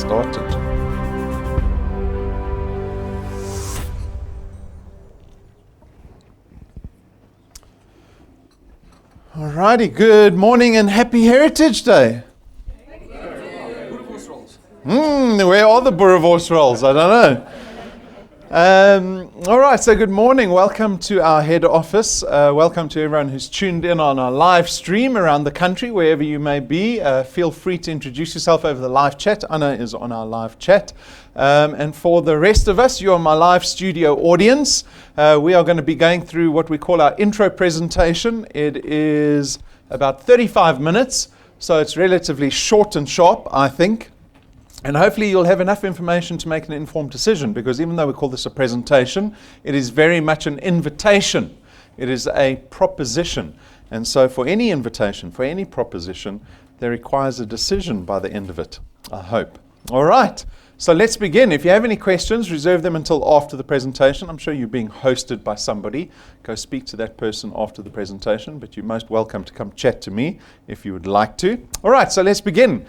started. Alrighty, good morning and happy Heritage Day. Where are the Boerewors rolls? I don't know. All right, so good morning. Welcome to our head office. Welcome to everyone who's tuned in on our live stream around the country, wherever you may be. Feel free to introduce yourself over the live chat. Anna is on our live chat. And for the rest of us, you are my live studio audience. We are going to be going through what we call our intro presentation. It is about 35 minutes, so it's relatively short and sharp, I think. And hopefully you'll have enough information to make an informed decision, because even though we call this a presentation, it is very much an invitation. It is a proposition. And so for any invitation, for any proposition, there requires a decision by the end of it, I hope. All right, so let's begin. If you have any questions, reserve them until after the presentation. I'm sure you're being hosted by somebody. Go speak to that person after the presentation, but you're most welcome to come chat to me if you would like to. All right, so let's begin.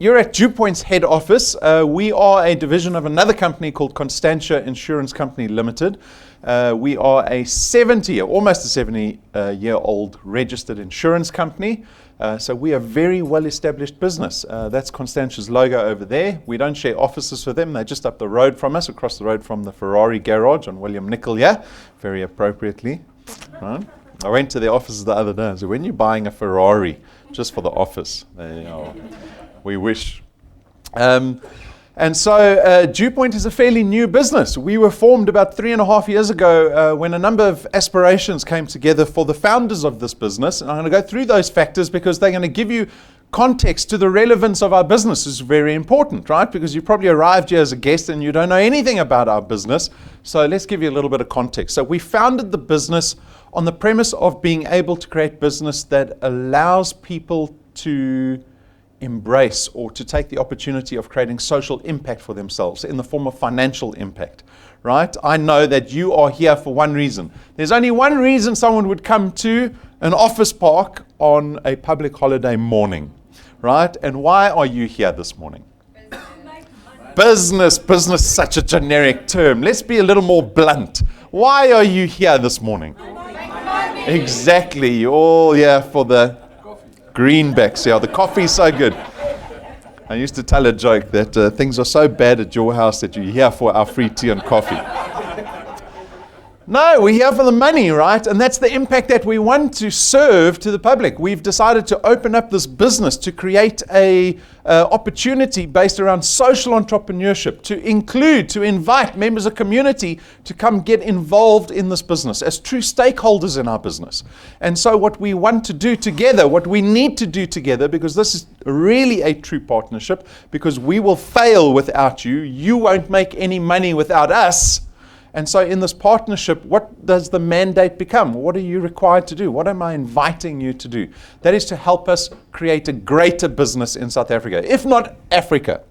You're at DuePoint's head office. We are a division of another company called Constantia Insurance Company Limited. We are a almost a 70-year-old registered insurance company. So we are a very well-established business. That's Constantia's logo over there. We don't share offices with them. They're just up the road from us, across the road from the Ferrari garage on William Nicol, very appropriately. Right? I went to the offices the other day and said, when you're buying a Ferrari just for the office, we wish. And so DuePoint is a fairly new business. We were formed about 3.5 years ago when a number of aspirations came together for the founders of this business. And I'm going to go through those factors because they're going to give you context to the relevance of our business. Is very important, right? Because you probably arrived here as a guest and you don't know anything about our business. So let's give you a little bit of context. So we founded the business on the premise of being able to create business that allows people to embrace or to take the opportunity of creating social impact for themselves in the form of financial impact, right? I know that you are here for one reason. There's only one reason someone would come to an office park on a public holiday morning, right? And why are you here this morning? Business, such a generic term. Let's be a little more blunt. Why are you here this morning? Exactly, you're all here for the greenbacks. The coffee's so good. I used to tell a joke that things are so bad at your house that you're here for our free tea and coffee. No, we're here for the money, right? And that's the impact that we want to serve to the public. We've decided to open up this business to create a opportunity based around social entrepreneurship, to invite members of community to come get involved in this business as true stakeholders in our business. And so what we want to do together, what we need to do together, because this is really a true partnership, because we will fail without you, you won't make any money without us. And so in this partnership, what does the mandate become? What are you required to do? What am I inviting you to do? That is to help us create a greater business in South Africa, if not Africa.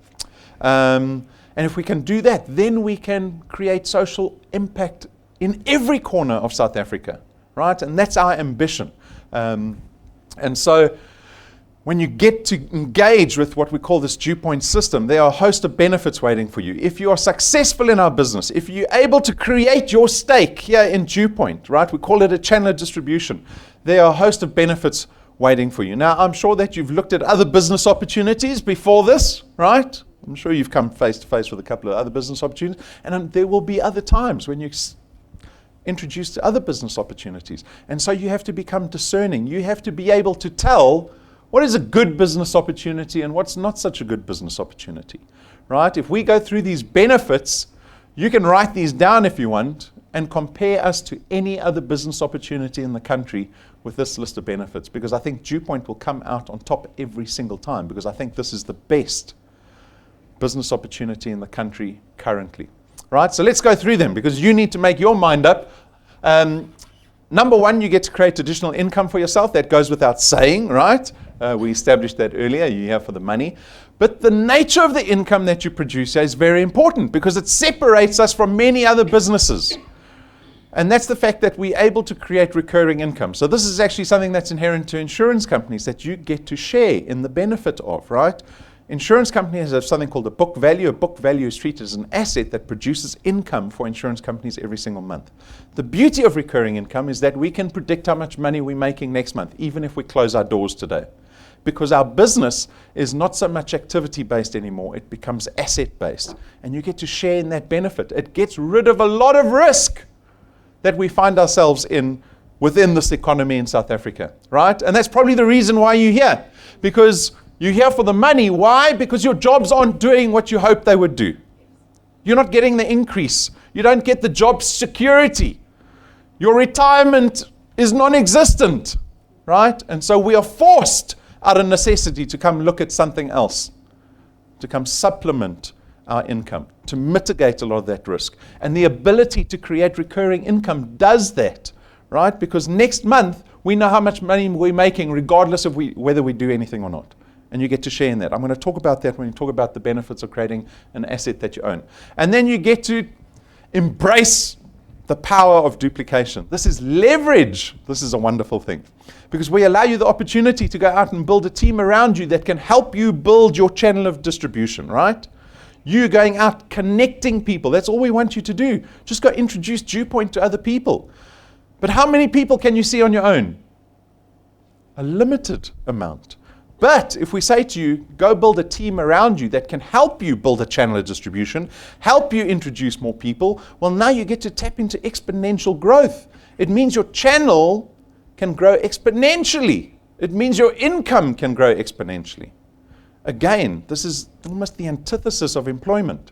And if we can do that, then we can create social impact in every corner of South Africa, right? And that's our ambition. And so when you get to engage with what we call this DuePoint system, there are a host of benefits waiting for you. If you are successful in our business, if you're able to create your stake here in DuePoint, right, we call it a channel of distribution, there are a host of benefits waiting for you. Now, I'm sure that you've looked at other business opportunities before this, right? I'm sure you've come face to face with a couple of other business opportunities, and there will be other times when you're introduced to other business opportunities. And so you have to become discerning. You have to be able to tell what is a good business opportunity and what's not such a good business opportunity, right? If we go through these benefits, you can write these down if you want and compare us to any other business opportunity in the country with this list of benefits, because I think DuePoint will come out on top every single time, because I think this is the best business opportunity in the country currently, right? So let's go through them, because you need to make your mind up. Number one, you get to create additional income for yourself. That goes without saying, right? We established that earlier. You're here for the money. But the nature of the income that you produce is very important, because it separates us from many other businesses. And that's the fact that we're able to create recurring income. So this is actually something that's inherent to insurance companies that you get to share in the benefit of, right? Insurance companies have something called a book value. A book value is treated as an asset that produces income for insurance companies every single month. The beauty of recurring income is that we can predict how much money we're making next month, even if we close our doors today. Because our business is not so much activity-based anymore, it becomes asset-based. And you get to share in that benefit. It gets rid of a lot of risk that we find ourselves in within this economy in South Africa, right? And that's probably the reason why you're here. Because you're here for the money. Why? Because your jobs aren't doing what you hoped they would do. You're not getting the increase. You don't get the job security. Your retirement is non-existent, right? And so we are forced out of necessity to come look at something else, to come supplement our income, to mitigate a lot of that risk. And the ability to create recurring income does that, right? Because next month, we know how much money we're making regardless of whether we do anything or not. And you get to share in that. I'm going to talk about that when we talk about the benefits of creating an asset that you own. And then you get to embrace the power of duplication. This is leverage. This is a wonderful thing. Because we allow you the opportunity to go out and build a team around you that can help you build your channel of distribution, right? You going out connecting people. That's all we want you to do. Just go introduce DuePoint to other people. But how many people can you see on your own? A limited amount. But if we say to you, go build a team around you that can help you build a channel of distribution, help you introduce more people, well, now you get to tap into exponential growth. It means your channel can grow exponentially. It means your income can grow exponentially. Again, this is almost the antithesis of employment.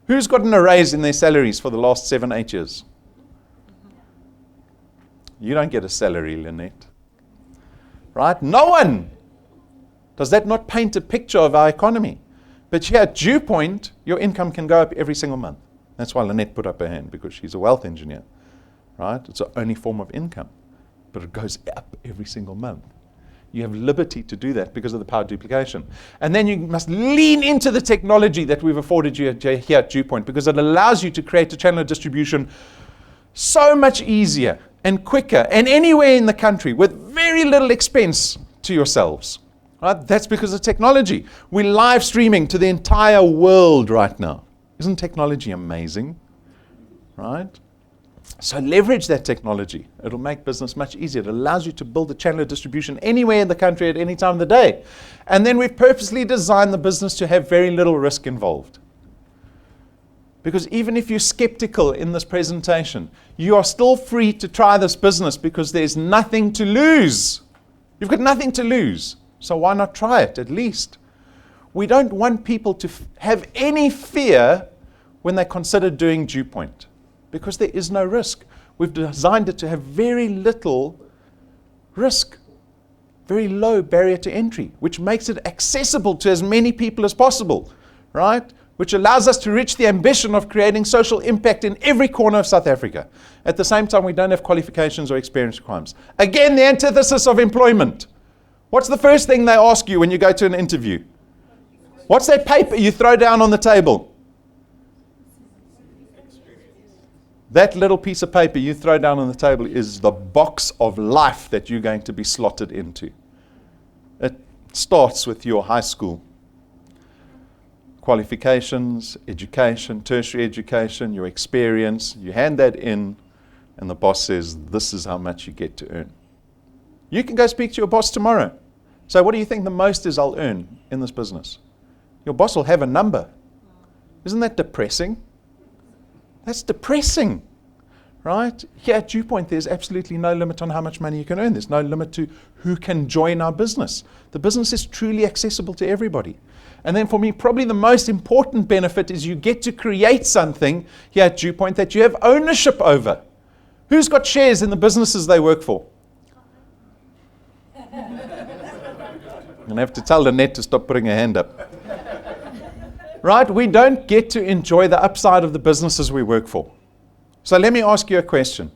Who's gotten a raise in their salaries for the last 7-8 years? You don't get a salary, Lynette. Right? No one. Does that not paint a picture of our economy? But here at DuePoint, your income can go up every single month. That's why Lynette put up her hand, because she's a wealth engineer. Right? It's the only form of income. But it goes up every single month. You have liberty to do that because of the power of duplication. And then you must lean into the technology that we've afforded you here at DuePoint, because it allows you to create a channel of distribution so much easier and quicker and anywhere in the country with very little expense to yourselves. Right? That's because of technology. We're live streaming to the entire world right now. Isn't technology amazing? Right? So leverage that technology. It'll make business much easier. It allows you to build a channel of distribution anywhere in the country at any time of the day. And then we've purposely designed the business to have very little risk involved. Because even if you're skeptical in this presentation, you are still free to try this business because there's nothing to lose. You've got nothing to lose. So why not try it at least? We don't want people to have any fear when they consider doing DuePoint, because there is no risk. We've designed it to have very little risk, very low barrier to entry, which makes it accessible to as many people as possible, right? Which allows us to reach the ambition of creating social impact in every corner of South Africa. At the same time, we don't have qualifications or experience requirements. Again, the antithesis of employment. What's the first thing they ask you when you go to an interview? What's that paper you throw down on the table? That little piece of paper you throw down on the table is the box of life that you're going to be slotted into. It starts with your high school qualifications, education, tertiary education, your experience. You hand that in, and the boss says, this is how much you get to earn. You can go speak to your boss tomorrow. So what do you think the most is I'll earn in this business? Your boss will have a number. Isn't that depressing? That's depressing, right? Here at DuePoint, there's absolutely no limit on how much money you can earn. There's no limit to who can join our business. The business is truly accessible to everybody. And then for me, probably the most important benefit is you get to create something here at DuePoint that you have ownership over. Who's got shares in the businesses they work for? I'm going to have to tell Lynette to stop putting her hand up. Right? We don't get to enjoy the upside of the businesses we work for. So let me ask you a question.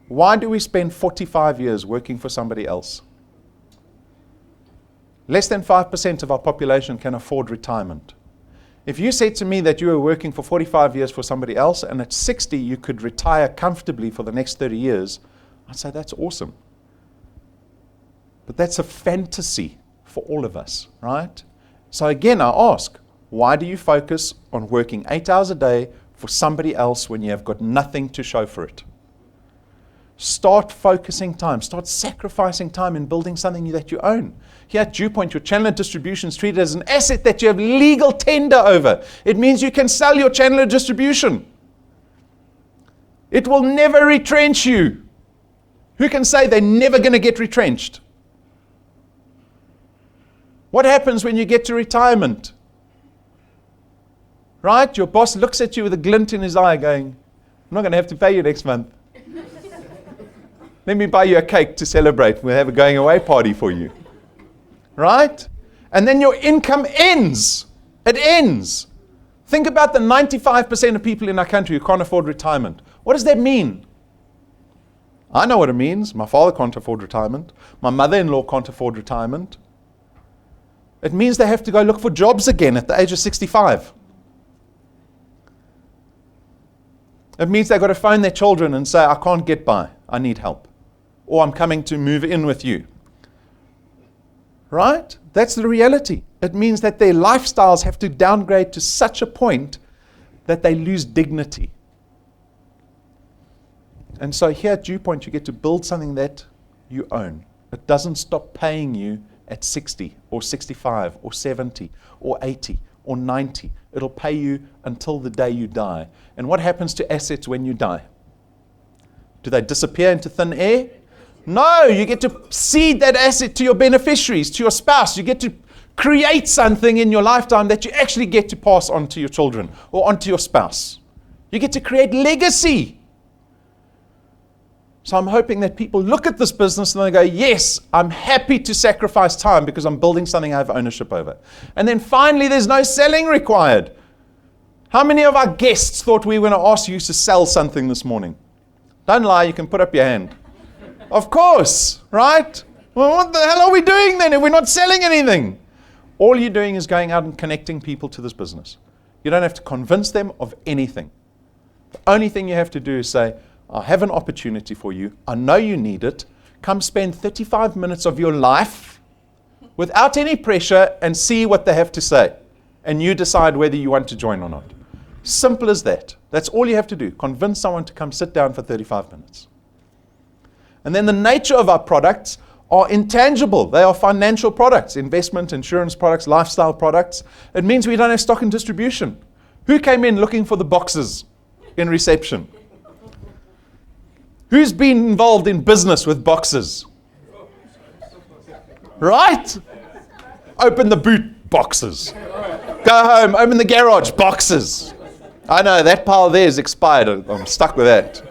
Why do we spend 45 years working for somebody else? Less than 5% of our population can afford retirement. If you said to me that you were working for 45 years for somebody else and at 60 you could retire comfortably for the next 30 years, I'd say that's awesome. But that's a fantasy for all of us, right? So again, I ask, why do you focus on working 8 hours a day for somebody else when you have got nothing to show for it? Start focusing time. Start sacrificing time in building something that you own. Here at DuePoint, your channel of distribution is treated as an asset that you have legal tender over. It means you can sell your channel of distribution. It will never retrench you. Who can say they're never going to get retrenched? What happens when you get to retirement? Right? Your boss looks at you with a glint in his eye going, I'm not going to have to pay you next month. Let me buy you a cake to celebrate. We'll have a going away party for you. Right? And then your income ends. It ends. Think about the 95% of people in our country who can't afford retirement. What does that mean? I know what it means. My father can't afford retirement. My mother-in-law can't afford retirement. It means they have to go look for jobs again at the age of 65. It means they've got to phone their children and say, I can't get by. I need help. Or I'm coming to move in with you. Right? That's the reality. It means that their lifestyles have to downgrade to such a point that they lose dignity. And so here at DuePoint, you get to build something that you own. It doesn't stop paying you at 60 or 65 or 70 or 80 or 90. It'll pay you until the day you die. And what happens to assets when you die? Do they disappear into thin air? No, you get to seed that asset to your beneficiaries, to your spouse. You get to create something in your lifetime that you actually get to pass on to your children or on to your spouse. You get to create legacy. So I'm hoping that people look at this business and they go, yes, I'm happy to sacrifice time because I'm building something I have ownership over. And then finally, there's no selling required. How many of our guests thought we were going to ask you to sell something this morning? Don't lie, you can put up your hand. Of course, right? Well, what the hell are we doing then if we're not selling anything? All you're doing is going out and connecting people to this business. You don't have to convince them of anything. The only thing you have to do is say, I have an opportunity for you. I know you need it. Come spend 35 minutes of your life without any pressure and see what they have to say. And you decide whether you want to join or not. Simple as that. That's all you have to do. Convince someone to come sit down for 35 minutes. And then the nature of our products are intangible. They are financial products, investment, insurance products, lifestyle products. It means we don't have stock and distribution. Who came in looking for the boxes in reception? Who's been involved in business with boxes? Right? Open the boot, boxes. Go home, open the garage, boxes. I know, that pile there is expired. I'm stuck with that.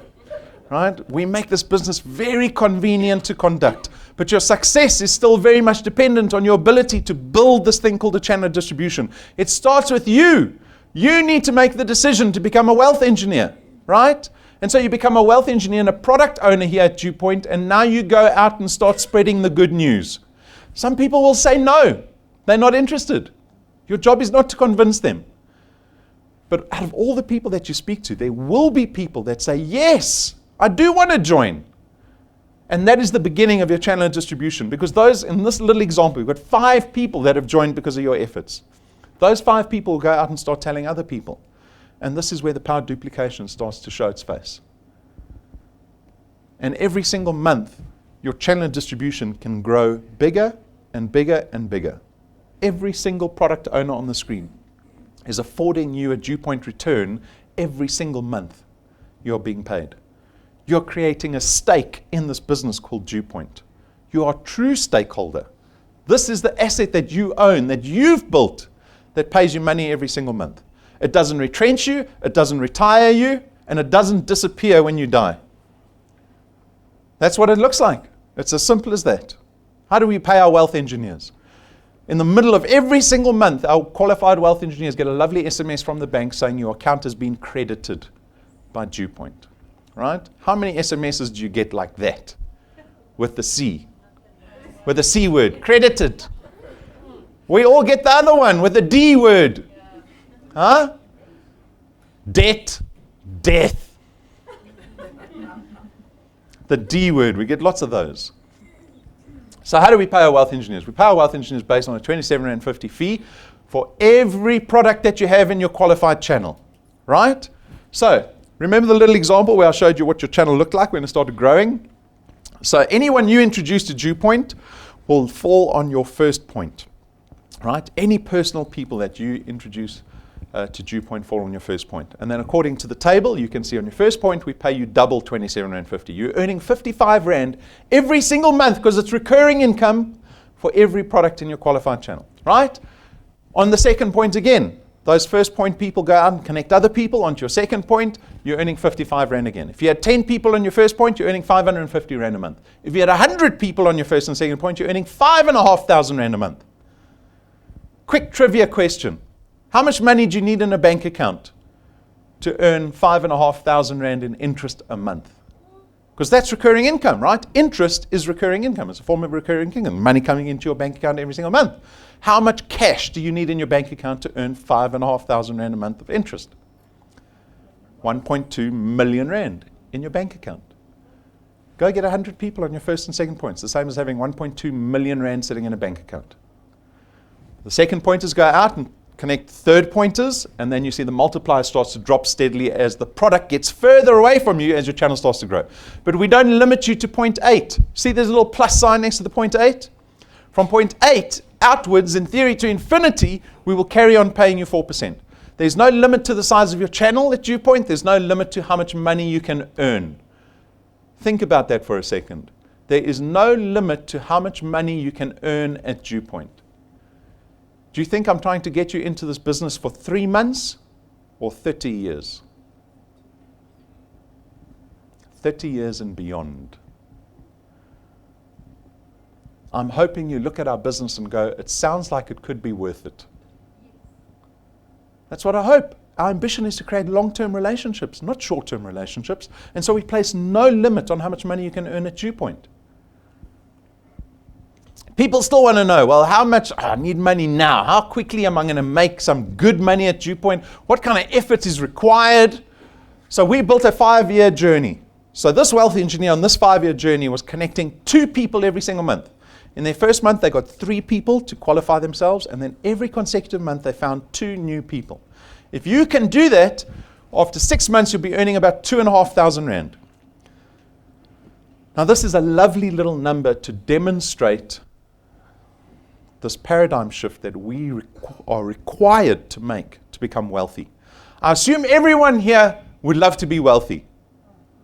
Right? We make this business very convenient to conduct. But your success is still very much dependent on your ability to build this thing called a channel of distribution. It starts with you. You need to make the decision to become a wealth engineer. Right? And so you become a wealth engineer and a product owner here at DuePoint, and now you go out and start spreading the good news. Some people will say no. They're not interested. Your job is not to convince them. But out of all the people that you speak to, there will be people that say, yes, I do want to join. And that is the beginning of your channel of distribution. Because those, in this little example, we've got 5 people that have joined because of your efforts. Those 5 people will go out and start telling other people. And this is where the power of duplication starts to show its face. And every single month, your channel of distribution can grow bigger and bigger and bigger. Every single product owner on the screen is affording you a DuePoint return every single month you're being paid. You're creating a stake in this business called DuePoint. You are a true stakeholder. This is the asset that you own, that you've built, that pays you money every single month. It doesn't retrench you, it doesn't retire you, and it doesn't disappear when you die. That's what it looks like. It's as simple as that. How do we pay our wealth engineers? In the middle of every single month, our qualified wealth engineers get a lovely SMS from the bank saying your account has been credited by DuePoint. Right? How many SMSs do you get like that? With the C. With the C word. Credited. We all get the other one with the D word. Huh? Debt. Death. The D word. We get lots of those. So how do we pay our wealth engineers? We pay our wealth engineers based on a 27.50 fee for every product that you have in your qualified channel, right? So remember the little example where I showed you what your channel looked like when it started growing? So anyone you introduce to DuePoint will fall on your first point, right? Any personal people that you introduce to DuePoint fall on your first point. And then according to the table, you can see on your first point, we pay you double 27 Rand 50. You're earning 55 Rand every single month because it's recurring income for every product in your qualified channel, right? On the second point again, those first point people go out and connect other people onto your second point, you're earning 55 Rand again. If you had 10 people on your first point, you're earning 550 Rand a month. If you had 100 people on your first and second point, you're earning 5,500 Rand a month. Quick trivia question. How much money do you need in a bank account to earn 5,500 Rand in interest a month? Because that's recurring income, right? Interest is recurring income. It's a form of recurring income. Money coming into your bank account every single month. How much cash do you need in your bank account to earn 5,500 Rand a month of interest? 1.2 million Rand in your bank account. Go get 100 people on your first and second points. The same as having 1.2 million Rand sitting in a bank account. The second pointers go out and connect third pointers, and then you see the multiplier starts to drop steadily as the product gets further away from you as your channel starts to grow. But we don't limit you to point 8. See there's a little plus sign next to the point 8? From point 8 outwards, in theory to infinity, we will carry on paying you 4%. There's no limit to the size of your channel at DuePoint. There's no limit to how much money you can earn. Think about that for a second. There is no limit to how much money you can earn at DuePoint. Do you think I'm trying to get you into this business for 3 months or 30 years? 30 years and beyond. I'm hoping you look at our business and go, it sounds like it could be worth it. That's what I hope. Our ambition is to create long-term relationships, not short-term relationships. And so we place no limit on how much money you can earn at DuePoint. People still want to know, well, how much, I need money now. How quickly am I going to make some good money at DuePoint? What kind of effort is required? So we built a 5-year journey. So this wealthy engineer on this 5-year journey was connecting 2 people every single month. In their first month, they got 3 people to qualify themselves, and then every consecutive month, they found 2 new people. If you can do that, after 6 months, you'll be earning about 2,500 Rand. Now, this is a lovely little number to demonstrate this paradigm shift that we are required to make to become wealthy. I assume everyone here would love to be wealthy,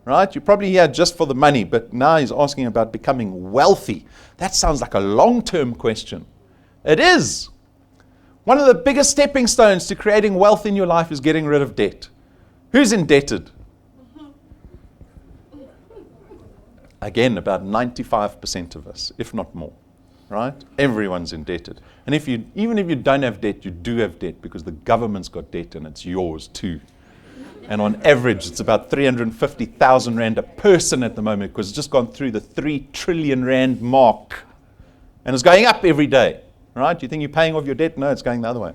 right? You're probably here just for the money, but now he's asking about becoming wealthy. That sounds like a long-term question. It is. One of the biggest stepping stones to creating wealth in your life is getting rid of debt. Who's indebted? Again, about 95% of us, if not more. Right? Everyone's indebted. And even if you don't have debt, you do have debt because the government's got debt and it's yours too. And on average, it's about 350,000 Rand a person at the moment because it's just gone through the 3 trillion Rand mark. And it's going up every day. Right? Do you think you're paying off your debt? No, it's going the other way.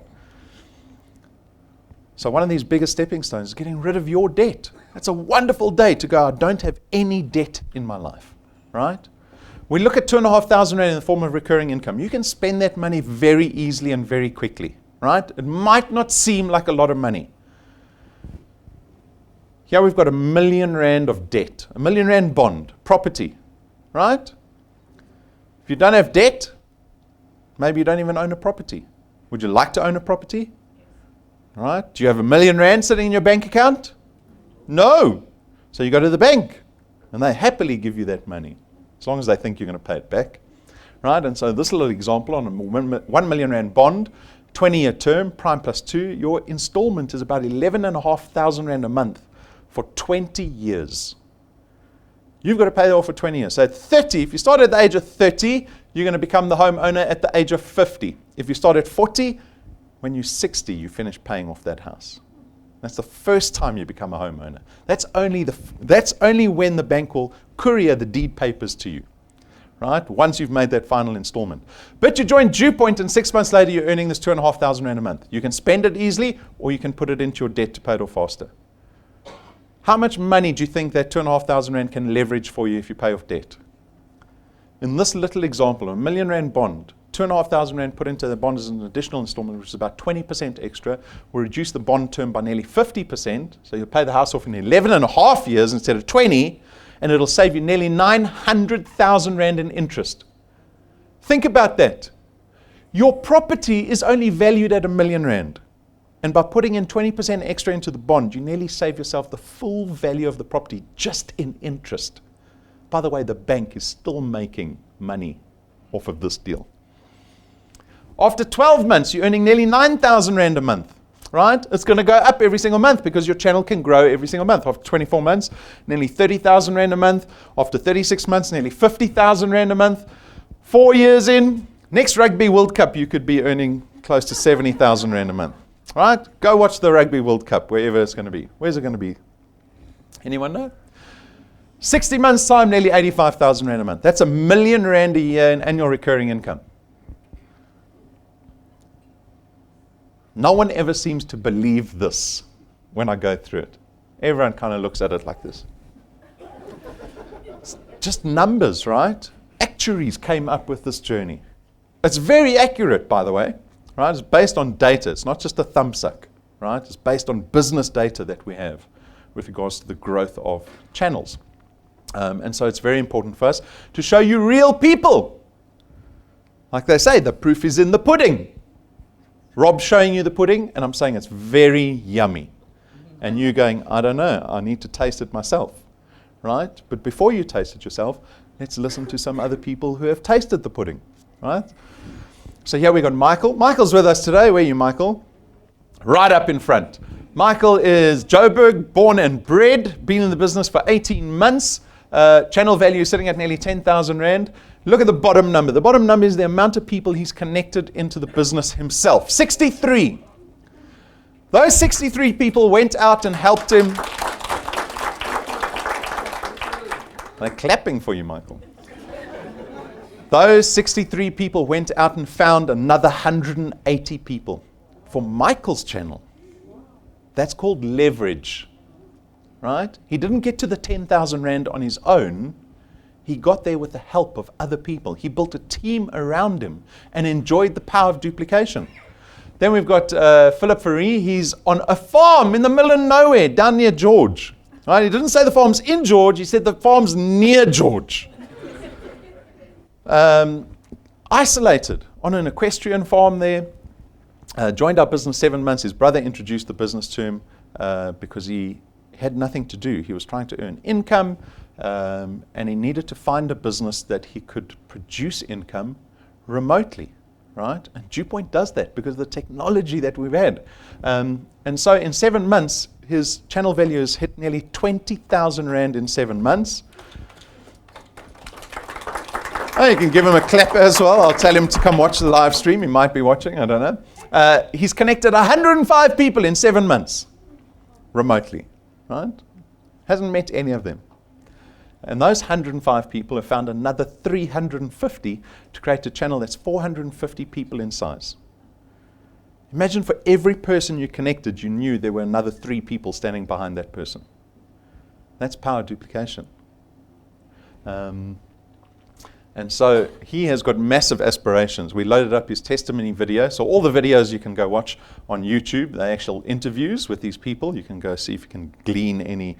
So one of these biggest stepping stones is getting rid of your debt. That's a wonderful day to go, I don't have any debt in my life. Right? We look at 2,500 Rand in the form of recurring income. You can spend that money very easily and very quickly, right? It might not seem like a lot of money. Here we've got 1 million Rand of debt, 1 million Rand bond, property, right? If you don't have debt, maybe you don't even own a property. Would you like to own a property? Right? Do you have 1 million Rand sitting in your bank account? No. So you go to the bank and they happily give you that money. As long as they think you're going to pay it back, right? And so this little example on a 1 million Rand bond, 20-year term, prime plus 2, your installment is about 11,500 Rand a month for 20 years. You've got to pay it off for 20 years. So at 30, if you start at the age of 30, you're going to become the homeowner at the age of 50. If you start at 40, when you're 60, you finish paying off that house. That's the first time you become a homeowner. That's only when the bank will courier the deed papers to you, right? Once you've made that final installment. But you join DuePoint and 6 months later you're earning this 2,500 Rand a month. You can spend it easily or you can put it into your debt to pay it off faster. How much money do you think that 2,500 Rand can leverage for you if you pay off debt? In this little example, 1 million Rand bond, 2,500 rand put into the bond as an additional installment, which is about 20% extra, will reduce the bond term by nearly 50%. So you'll pay the house off in 11 and a half years instead of 20, and it'll save you nearly 900,000 rand in interest. Think about that. Your property is only valued at R1 million. And by putting in 20% extra into the bond, you nearly save yourself the full value of the property just in interest. By the way, the bank is still making money off of this deal. After 12 months, you're earning nearly 9,000 rand a month, right? It's going to go up every single month because your channel can grow every single month. After 24 months, nearly 30,000 rand a month. After 36 months, nearly 50,000 rand a month. 4 years in, next Rugby World Cup, you could be earning close to 70,000 rand a month, right? Go watch the Rugby World Cup, wherever it's going to be. Where's it going to be? Anyone know? 60 months time, nearly 85,000 rand a month. That's R1 million a year in annual recurring income. No one ever seems to believe this when I go through it. Everyone kind of looks at it like this. It's just numbers, right? Actuaries came up with this journey. It's very accurate, by the way, right? It's based on data. It's not just a thumbsuck, right? It's based on business data that we have with regards to the growth of channels. And so it's very important for us to show you real people. Like they say, the proof is in the pudding. Rob's showing you the pudding, and I'm saying it's very yummy. And you're going, I don't know, I need to taste it myself, right? But before you taste it yourself, let's listen to some other people who have tasted the pudding, right? So here we got Michael. Michael's with us today. Where are you, Michael? Right up in front. Michael is Joburg, born and bred, been in the business for 18 months. Channel value sitting at nearly 10,000 rand. Look at the bottom number. The bottom number is the amount of people he's connected into the business himself. 63. Those 63 people went out and helped him. They're clapping for you, Michael. Those 63 people went out and found another 180 people for Michael's channel. That's called leverage, right? He didn't get to the 10,000 rand on his own. He got there with the help of other people. He built a team around him and enjoyed the power of duplication. Then we've got Philip Fourie. He's on a farm in the middle of nowhere down near George. Right? He didn't say the farm's in George. He said the farm's near George. Isolated on an equestrian farm there. Joined our business 7 months. His brother introduced the business to him because he had nothing to do. He was trying to earn income. And he needed to find a business that he could produce income remotely, right? And DuePoint does that because of the technology that we've had. And so in 7 months, his channel value has hit nearly 20,000 rand in 7 months. Oh, you can give him a clap as well. I'll tell him to come watch the live stream. He might be watching, I don't know. He's connected 105 people in 7 months remotely, right? Hasn't met any of them. And those 105 people have found another 350 to create a channel that's 450 people in size. Imagine for every person you connected, you knew there were another 3 people standing behind that person. That's power duplication. And so he has got massive aspirations. We loaded up his testimony video. So all the videos you can go watch on YouTube, the actual interviews with these people. You can go see if you can glean any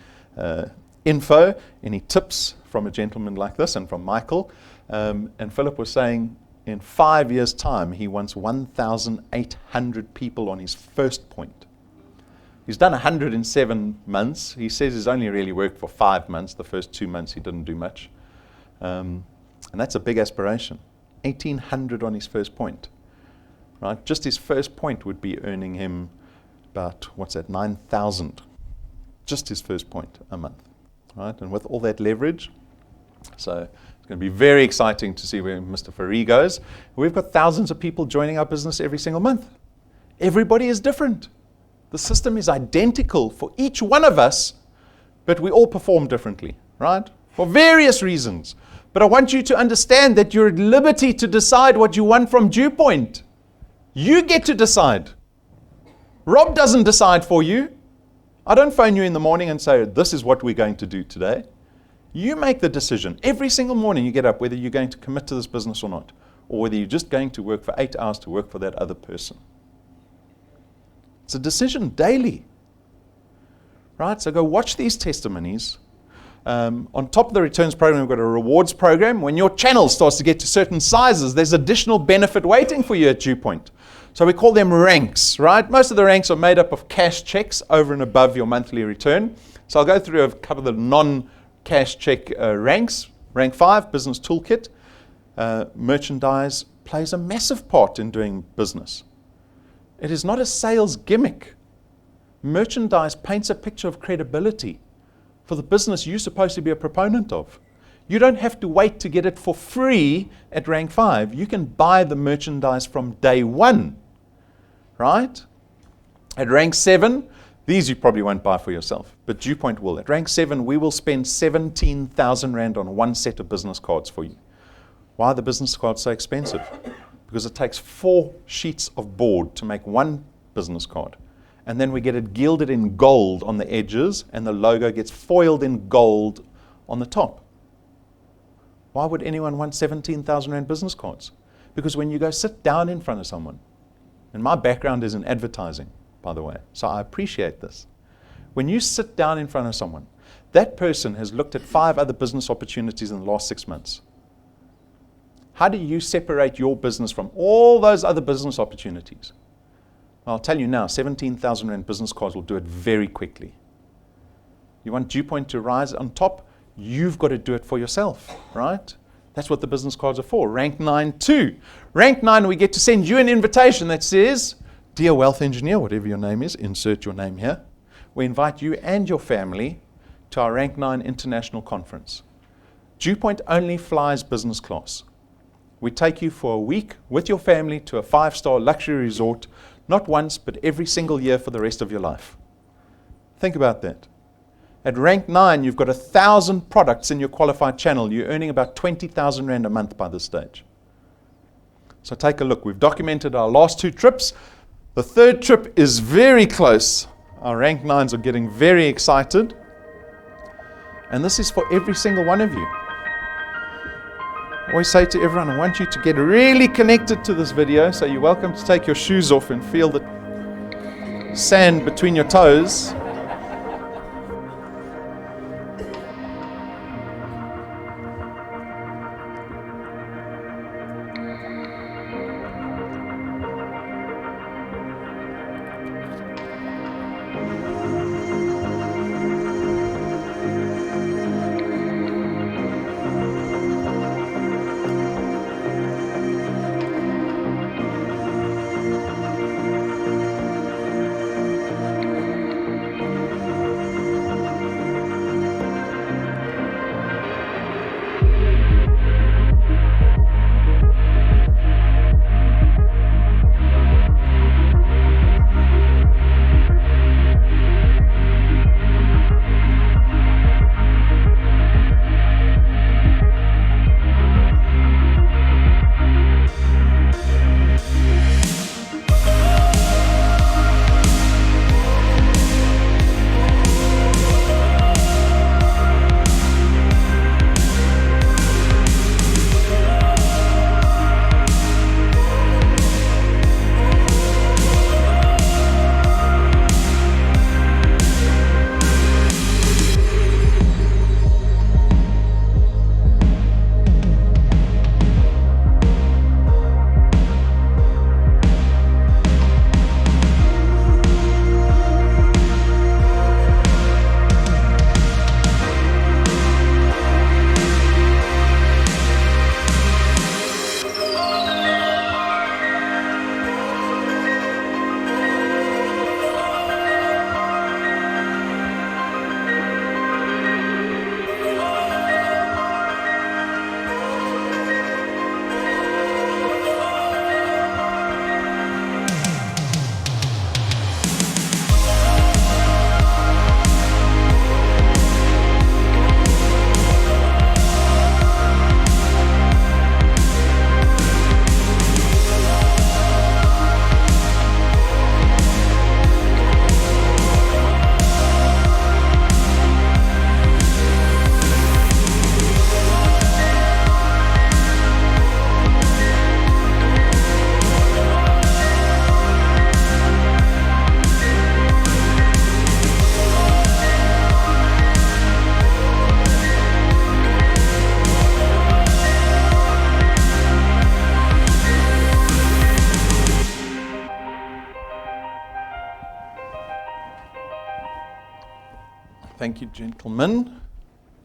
info, any tips from a gentleman like this and from Michael. And Philip was saying in 5 years' time, he wants 1,800 people on his first point. He's done 107 months. He says he's only really worked for 5 months. The first 2 months he didn't do much. And that's a big aspiration. 1,800 on his first point. Right? Just his first point would be earning him about, 9,000. Just his first point a month. Right? And with all that leverage, so it's going to be very exciting to see where Mr. Fourie goes. We've got thousands of people joining our business every single month. Everybody is different. The system is identical for each one of us, but we all perform differently, right? For various reasons. But I want you to understand that you're at liberty to decide what you want from DuePoint. You get to decide. Rob doesn't decide for you. I don't phone you in the morning and say, this is what we're going to do today. You make the decision. Every single morning you get up, whether you're going to commit to this business or not. or whether you're just going to work for 8 hours to work for that other person. It's a decision daily. Right? So go watch these testimonies. On top of the returns program, we've got a rewards program. When your channel starts to get to certain sizes, there's additional benefit waiting for you at DuePoint. So we call them ranks, right? Most of the ranks are made up of cash checks over and above your monthly return. So I'll go through a couple of the non-cash check ranks. Rank 5, business toolkit. Merchandise plays a massive part in doing business. It is not a sales gimmick. Merchandise paints a picture of credibility for the business you're supposed to be a proponent of. You don't have to wait to get it for free at rank 5. You can buy the merchandise from day 1, right? At rank 7, these you probably won't buy for yourself, but DuePoint will. At rank 7, we will spend 17,000 Rand on one set of business cards for you. Why are the business cards so expensive? Because it takes 4 sheets of board to make one business card. And then we get it gilded in gold on the edges, and the logo gets foiled in gold on the top. Why would anyone want 17,000 Rand business cards? Because when you go sit down in front of someone, and my background is in advertising, by the way, so I appreciate this. When you sit down in front of someone, that person has looked at 5 other business opportunities in the last 6 months. How do you separate your business from all those other business opportunities? I'll tell you now, 17,000 Rand business cards will do it very quickly. You want DuePoint to rise on top? You've got to do it for yourself, right? That's what the business cards are for. Rank 9 too. Rank 9, we get to send you an invitation that says, Dear Wealth Engineer, whatever your name is, insert your name here. We invite you and your family to our Rank 9 International Conference. DuePoint only flies business class. We take you for a week with your family to a 5-star luxury resort, not once, but every single year for the rest of your life. Think about that. At rank 9, you've got 1,000 products in your qualified channel. You're earning about 20,000 Rand a month by this stage. So take a look. We've documented our last 2 trips. The 3rd trip is very close. Our rank 9s are getting very excited. And this is for every single one of you. I always say to everyone, I want you to get really connected to this video, so you're welcome to take your shoes off and feel the sand between your toes. Thank you, gentlemen.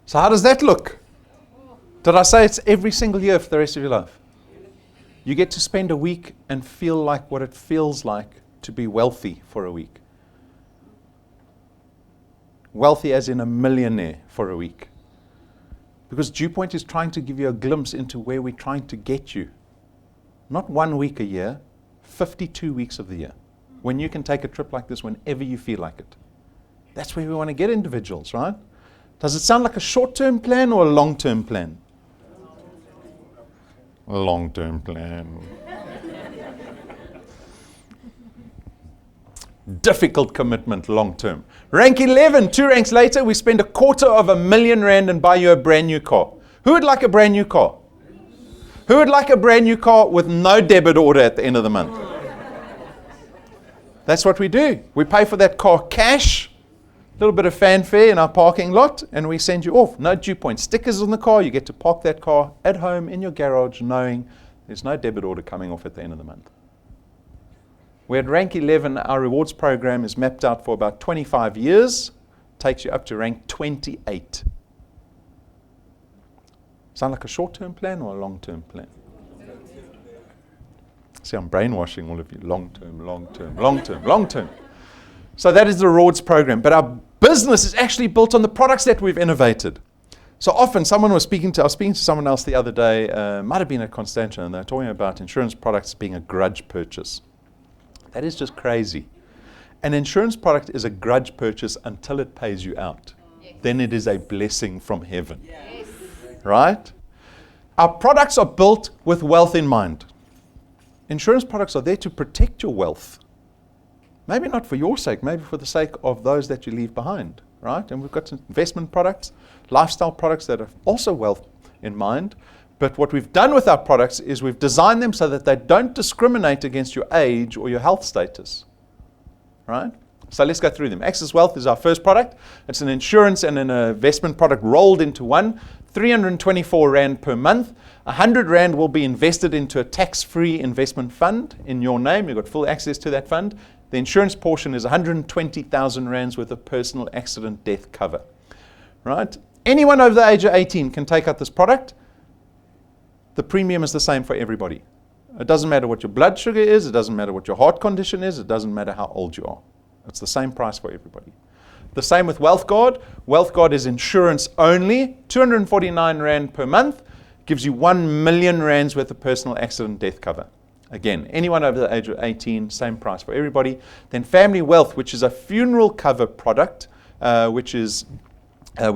So how does that look? Did I say it's every single year for the rest of your life? You get to spend a week and feel like what it feels like to be wealthy for a week. Wealthy as in a millionaire for a week. Because DuePoint is trying to give you a glimpse into where we're trying to get you. Not 1 week a year, 52 weeks of the year. When you can take a trip like this whenever you feel like it. That's where we want to get individuals, right? Does it sound like a short-term plan or a long-term plan? A long-term plan. Difficult commitment, long-term. Rank 11, 2 ranks later, we spend R250,000 and buy you a brand new car. Who would like a brand new car? Who would like a brand new car with no debit order at the end of the month? That's what we do. We pay for that car cash, a little bit of fanfare in our parking lot, and we send you off. No DuePoint stickers on the car. You get to park that car at home in your garage knowing there's no debit order coming off at the end of the month. We're at rank 11. Our rewards program is mapped out for about 25 years. Takes you up to rank 28. Sound like a short-term plan or a long-term plan? See, I'm brainwashing all of you. Long-term, long-term, long-term, long-term. So that is the rewards program. But our business is actually built on the products that we've innovated. So often I was speaking to someone else the other day, might have been at Constantia, and they're talking about insurance products being a grudge purchase. That is just crazy. An insurance product is a grudge purchase until it pays you out. Yes. Then it is a blessing from heaven. Yes. Right? Our products are built with wealth in mind. Insurance products are there to protect your wealth. Maybe not for your sake, maybe for the sake of those that you leave behind. Right? And we've got some investment products, lifestyle products that are also wealth in mind. But what we've done with our products is we've designed them so that they don't discriminate against your age or your health status. Right? So let's go through them. Access Wealth is our first product. It's an insurance and an investment product rolled into one. 324 Rand per month. 100 Rand will be invested into a tax-free investment fund in your name. You've got full access to that fund. The insurance portion is 120,000 Rands worth of personal accident death cover. Right? Anyone over the age of 18 can take out this product. The premium is the same for everybody. It doesn't matter what your blood sugar is. It doesn't matter what your heart condition is. It doesn't matter how old you are. It's the same price for everybody. The same with WealthGuard. WealthGuard is insurance only. 249 Rand per month gives you 1 million Rands worth of personal accident death cover. Again, anyone over the age of 18, same price for everybody. Then Family Wealth, which is a funeral cover product, which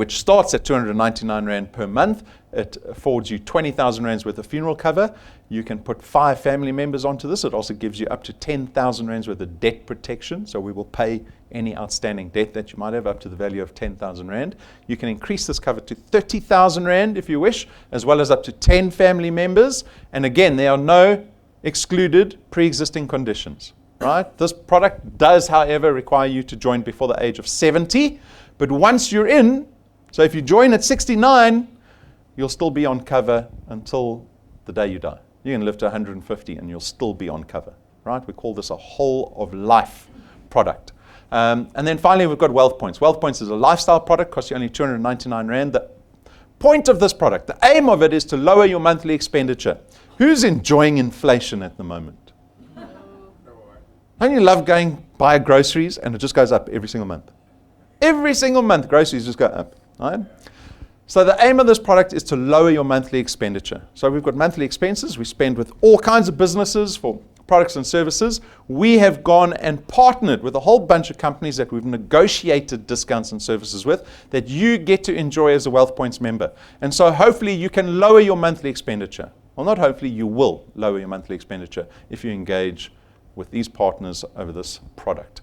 starts at 299 Rand per month. It affords you 20,000 Rands worth of funeral cover. You can put 5 family members onto this. It also gives you up to 10,000 Rands worth of debt protection. So we will pay any outstanding debt that you might have up to the value of 10,000 Rand. You can increase this cover to 30,000 Rand if you wish, as well as up to 10 family members. And again, there are no excluded pre-existing conditions. Right? This product does, however, require you to join before the age of 70. But once you're in, so if you join at 69, you'll still be on cover until the day you die. You can live to 150 and you'll still be on cover. Right? We call this a whole of life product. And then finally, we've got Wealth Points. Wealth Points is a lifestyle product, costs you only 299 Rand. The point of this product, the aim of it is to lower your monthly expenditure. Who's enjoying inflation at the moment? Don't you love going buy groceries and it just goes up every single month? Every single month, groceries just go up. Right? So the aim of this product is to lower your monthly expenditure. So we've got monthly expenses. We spend with all kinds of businesses for products and services. We have gone and partnered with a whole bunch of companies that we've negotiated discounts and services with that you get to enjoy as a Wealth Points member. And so hopefully you can lower your monthly expenditure. Well, not hopefully, you will lower your monthly expenditure if you engage with these partners over this product.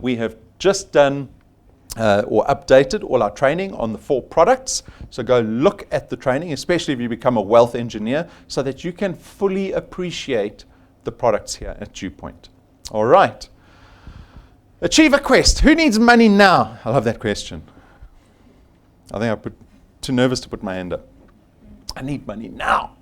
We have just done or updated all our training on the 4 products. So go look at the training, especially if you become a wealth engineer, so that you can fully appreciate the products here at DuePoint. All right. Achieve a quest. Who needs money now? I love that question. I think I'm too nervous to put my hand up. I need money now.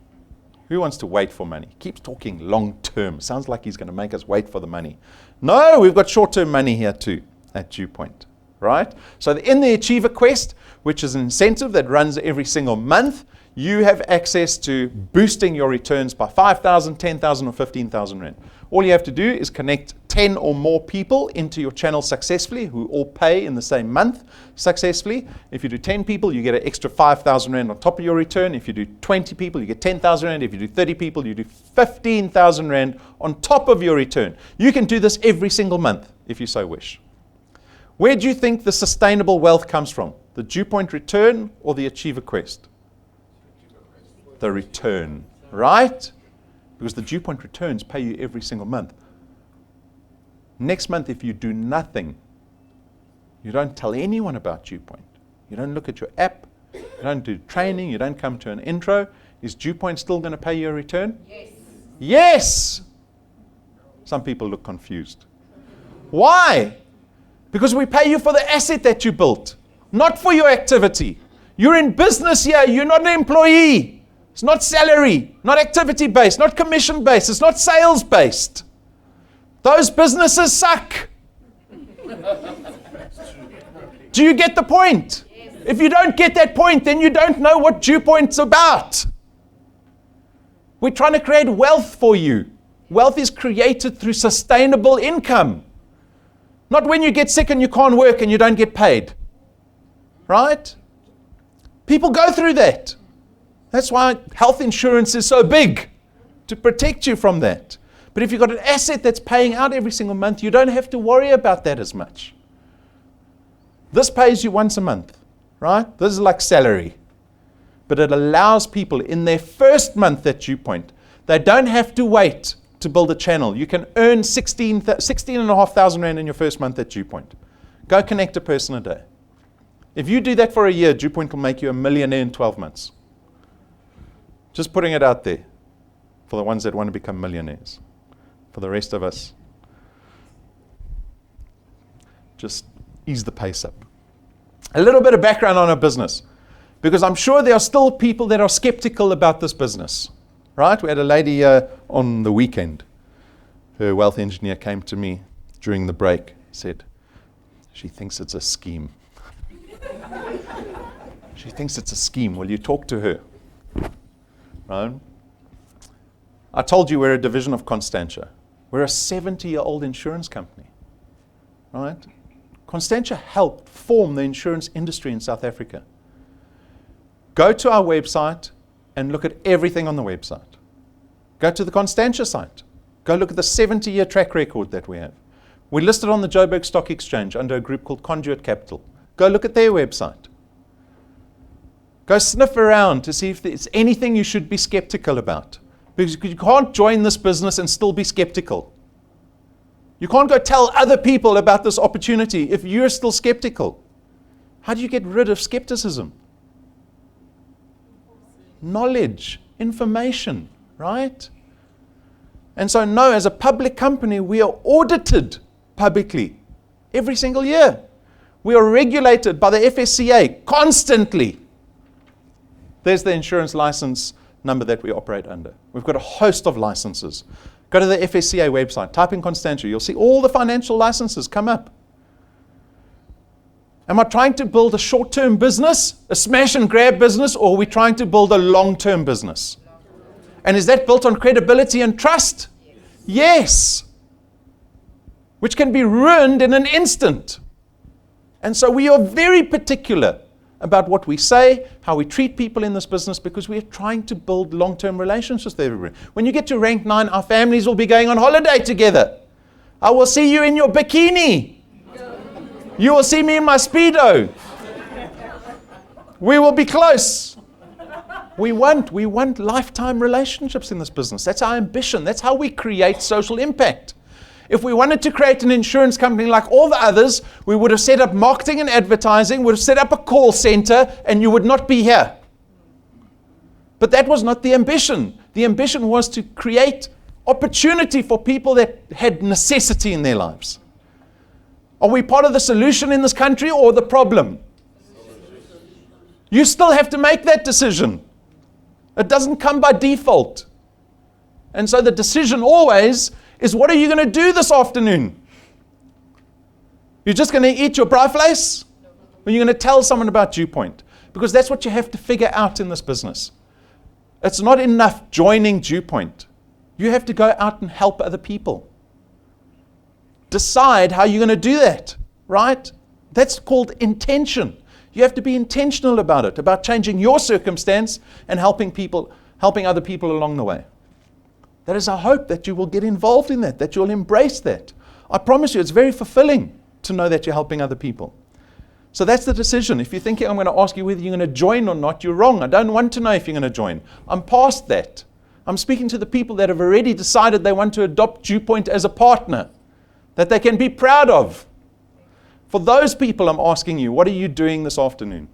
Who wants to wait for money? Keeps talking long term. Sounds like he's going to make us wait for the money. No, we've got short term money here too at DuePoint. right? So in the Achiever Quest, which is an incentive that runs every single month, you have access to boosting your returns by 5,000, 10,000, or 15,000 Rand. All you have to do is connect 10 or more people into your channel successfully who all pay in the same month successfully. If you do 10 people, you get an extra 5,000 Rand on top of your return. If you do 20 people, you get 10,000 Rand. If you do 30 people, you do 15,000 Rand on top of your return. You can do this every single month if you so wish. Where do you think the sustainable wealth comes from? The DuePoint return or the Achiever Quest? The return, right? Because the DuePoint returns pay you every single month. Next month, if you do nothing, you don't tell anyone about DuePoint. You don't look at your app, you don't do training, you don't come to an intro. Is DuePoint still going to pay you a return? Yes. Yes! Some people look confused. Why? Because we pay you for the asset that you built, not for your activity. You're in business here, you're not an employee. It's not salary, not activity-based, not commission-based, it's not sales-based. Those businesses suck. Do you get the point? Yes. If you don't get that point, then you don't know what DuePoint's about. We're trying to create wealth for you. Wealth is created through sustainable income. Not when you get sick and you can't work and you don't get paid. Right? People go through that. That's why health insurance is so big, to protect you from that. But if you've got an asset that's paying out every single month, you don't have to worry about that as much. This pays you once a month, right? This is like salary. But it allows people in their first month at DuePoint, they don't have to wait to build a channel. You can earn 16,500 Rand in your first month at DuePoint. Go connect a person a day. If you do that for a year, DuePoint will make you a millionaire in 12 months. Just putting it out there for the ones that want to become millionaires. For the rest of us, just ease the pace up. A little bit of background on our business, because I'm sure there are still people that are skeptical about this business. Right? We had a lady on the weekend. Her wealth engineer came to me during the break, said, she thinks it's a scheme. She thinks it's a scheme. Will you talk to her? Right? I told you we're a division of Constantia. We're a 70-year-old insurance company. Right? Constantia helped form the insurance industry in South Africa. Go to our website and look at everything on the website. Go to the Constantia site. Go look at the 70-year track record that we have. We're listed on the Joburg Stock Exchange under a group called Conduit Capital. Go look at their website. Go sniff around to see if there's anything you should be skeptical about. Because you can't join this business and still be skeptical. You can't go tell other people about this opportunity if you're still skeptical. How do you get rid of skepticism? Knowledge, information, right? And so no, as a public company, we are audited publicly every single year. We are regulated by the FSCA constantly. There's the insurance license number that we operate under. We've got a host of licenses. Go to the FSCA website, type in Constantia, you'll see all the financial licenses come up. Am I trying to build a short-term business, a smash and grab business, or are we trying to build a long-term business? And is that built on credibility and trust? Yes. Which can be ruined in an instant. And so we are very particular about what we say, how we treat people in this business, because we are trying to build long-term relationships with everybody. When you get to rank 9, our families will be going on holiday together. I will see you in your bikini. You will see me in my Speedo. We will be close. We want lifetime relationships in this business. That's our ambition. That's how we create social impact. If we wanted to create an insurance company like all the others, we would have set up marketing and advertising, would have set up a call center, and you would not be here. But that was not the ambition. The ambition was to create opportunity for people that had necessity in their lives. Are we part of the solution in this country or the problem? You still have to make that decision. It doesn't come by default. And so the decision always is, what are you going to do this afternoon? You're just going to eat your briflace? Or you're going to tell someone about DuePoint? Because that's what you have to figure out in this business. It's not enough joining DuePoint. You have to go out and help other people. Decide how you're going to do that, right? That's called intention. You have to be intentional about it, about changing your circumstance and helping other people along the way. That is our hope, that you will get involved in that you'll embrace that. I promise you, it's very fulfilling to know that you're helping other people. So that's the decision. If you're thinking I'm going to ask you whether you're going to join or not, you're wrong. I don't want to know if you're going to join. I'm past that. I'm speaking to the people that have already decided they want to adopt DuePoint as a partner that they can be proud of. For those people, I'm asking you, what are you doing this afternoon?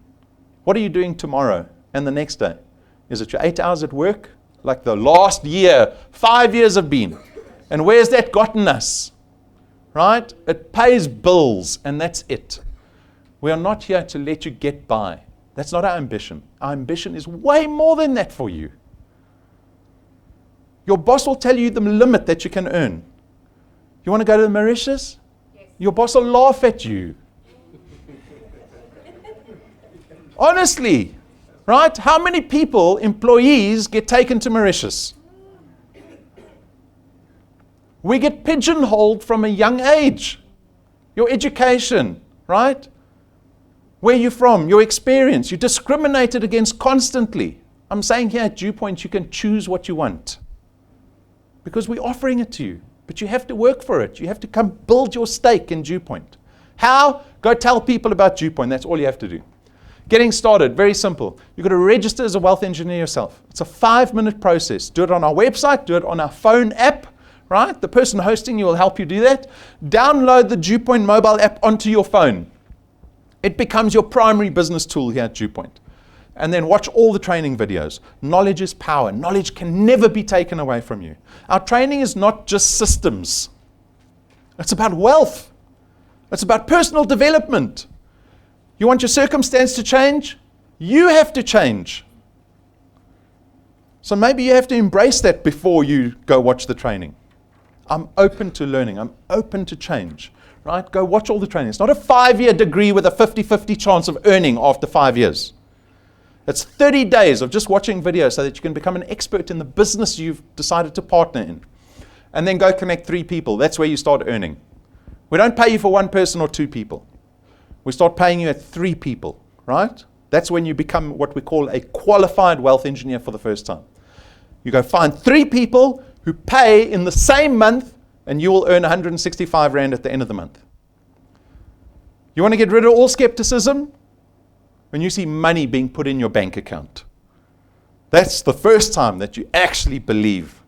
What are you doing tomorrow and the next day? Is it your 8 hours at work? Like the last year, 5 years have been. And where's that gotten us? Right? It pays bills, and that's it. We are not here to let you get by. That's not our ambition. Our ambition is way more than that for you. Your boss will tell you the limit that you can earn. You want to go to the Mauritius? Yes. Your boss will laugh at you. Honestly, right? How many people, employees, get taken to Mauritius? We get pigeonholed from a young age. Your education, right? Where you're from, your experience. You're discriminated against constantly. I'm saying here at DuePoint, you can choose what you want. Because we're offering it to you. But you have to work for it. You have to come build your stake in DuePoint. How? Go tell people about DuePoint. That's all you have to do. Getting started, very simple. You've got to register as a wealth engineer yourself. It's a 5-minute process. Do it on our website. Do it on our phone app. Right? The person hosting you will help you do that. Download the DuePoint mobile app onto your phone. It becomes your primary business tool here at DuePoint. And then watch all the training videos. Knowledge is power. Knowledge can never be taken away from you. Our training is not just systems. It's about wealth. It's about personal development. You want your circumstance to change? You have to change. So maybe you have to embrace that before you go watch the training. I'm open to learning. I'm open to change. Right? Go watch all the training. It's not a 5-year degree with a 50-50 chance of earning after 5 years. It's 30 days of just watching videos so that you can become an expert in the business you've decided to partner in. And then go connect 3 people. That's where you start earning. We don't pay you for 1 person or 2 people. We start paying you at 3 people, right? That's when you become what we call a qualified wealth engineer for the first time. You go find 3 people who pay in the same month, and you will earn 165 Rand at the end of the month. You want to get rid of all skepticism? When you see money being put in your bank account. That's the first time that you actually believe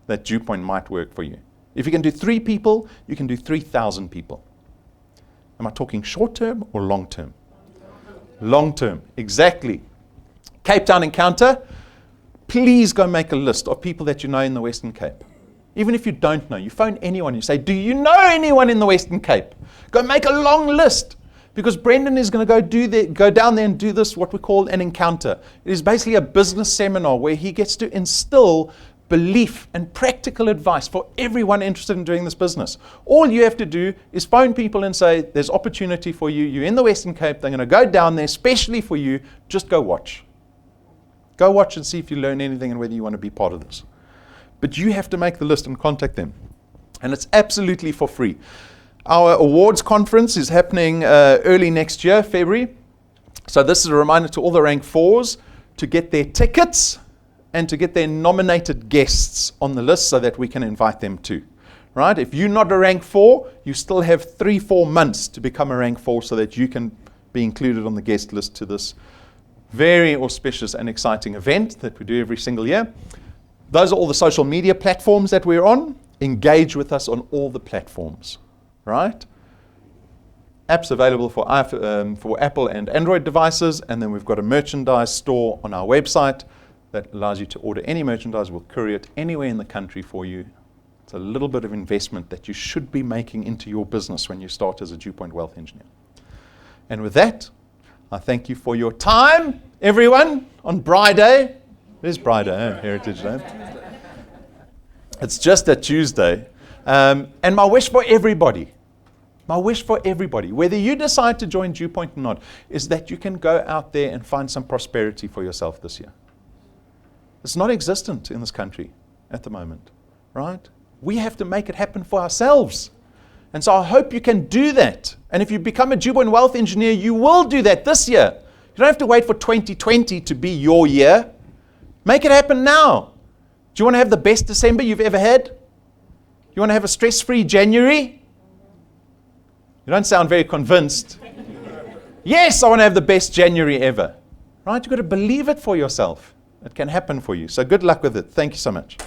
that DuePoint might work for you. If you can do 3 people, you can do 3,000 people. Am I talking short term or long term? Long term, exactly. Cape Town Encounter, please go make a list of people that you know in the Western Cape. Even if you don't know, you phone anyone, you say, do you know anyone in the Western Cape? Go make a long list. Because Brendan is going to go down there and do this, what we call an encounter. It is basically a business seminar where he gets to instill belief and practical advice for everyone interested in doing this business. All you have to do is phone people and say, there's opportunity for you. You're in the Western Cape. They're going to go down there, especially for you. Just go watch. Go watch and see if you learn anything and whether you want to be part of this. But you have to make the list and contact them. And it's absolutely for free. Our awards conference is happening early next year, February. So this is a reminder to all the rank 4s to get their tickets and to get their nominated guests on the list so that we can invite them too. Right? If you're not a rank 4, you still have 3-4 months to become a rank 4 so that you can be included on the guest list to this very auspicious and exciting event that we do every single year. Those are all the social media platforms that we're on. Engage with us on all the platforms. Right? Apps available for Apple and Android devices, and then we've got a merchandise store on our website that allows you to order any merchandise. We'll courier it anywhere in the country for you. It's a little bit of investment that you should be making into your business when you start as a DuePoint Wealth Engineer. And with that, I thank you for your time, everyone, on Braai Day. There's Braai Day, Heritage Day. It's just a Tuesday. And my wish for everybody My wish for everybody, whether you decide to join DuePoint or not, is that you can go out there and find some prosperity for yourself this year. It's not existent in this country at the moment, right? We have to make it happen for ourselves. And so I hope you can do that. And if you become a DuePoint wealth engineer, you will do that this year. You don't have to wait for 2020 to be your year. Make it happen now. Do you want to have the best December you've ever had? You want to have a stress-free January? You don't sound very convinced. Yes, I want to have the best January ever. Right? You've got to believe it for yourself. It can happen for you. So good luck with it. Thank you so much.